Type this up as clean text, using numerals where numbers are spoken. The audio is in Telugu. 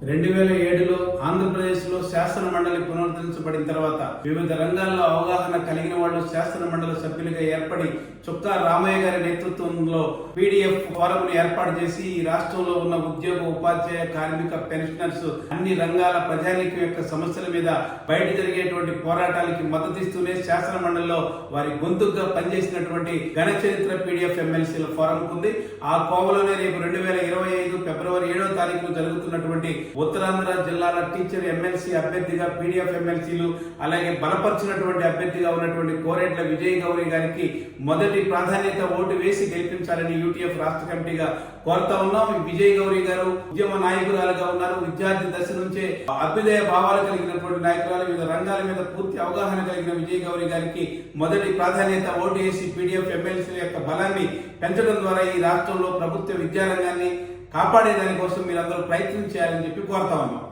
2007లో ఆంధ్రప్రదేశ్లో శాసన మండలి పునరుద్ధరించబడిన తర్వాత వివిధ రంగాల్లో అవగాహన కలిగిన వాళ్ళు శాసన మండలి సభ్యులుగా ఏర్పడి చుక్కా రామయ్య గారి నేతృత్వంలో పీడీఎఫ్ ఫోరంను ఏర్పాటు చేసి ఈ రాష్ట్రంలో ఉన్న ఉద్యోగ ఉపాధ్యాయ కార్మిక పెన్షనర్స్ అన్ని రంగాల ప్రజానీకం యొక్క సమస్యల మీద బయట జరిగేటువంటి పోరాటాలకి మద్దతిస్తూనే శాసన మండలిలో వారి గొంతుగా పనిచేసినటువంటి ఘన చరిత్ర పీడీఎఫ్ ఎమ్మెల్సీల ఫోరం ఉంది. ఆ కోవలోనే రేపు 2025 ఫిబ్రవరి 7వ తారీఖున జరుగుతున్నటువంటి ఉత్తరాంధ్ర జిల్లాల టీచర్ ఎమ్మెల్సీ అభ్యర్థిగా పీడీఎఫ్ ఎమ్మెల్సీలు అలాగే బలపరిచినటువంటి అభ్యర్థిగా ఉన్నటువంటి కోరెట్ల విజయ్ గౌరి గారికి మొదటి ప్రాధాన్యత ఓటు వేసి గెలిపించాలని యూటీఎఫ్ రాష్ట్ర కమిటీగా కోరుతా ఉన్నాం. విజయ్ గౌరి గారు ఉద్యమ నాయకురాలుగా ఉన్నారు. విద్యార్థి దశ నుంచే అభ్యుదయ భావాలు కలిగినటువంటి నాయకురాలు. వివిధ రంగాల మీద పూర్తి అవగాహన కలిగిన విజయ్ గౌరి గారికి మొదటి ప్రాధాన్యత ఓటు వేసి పీడీఎఫ్ ఎమ్మెల్సీల యొక్క బలాన్ని పెంచడం ద్వారా ఈ రాష్ట్రంలో ప్రభుత్వ విద్యారంగాన్ని కాపాడేదాని కోసం మీరందరూ ప్రయత్నం చేయాలని చెప్పి కోరుతా ఉన్నాం.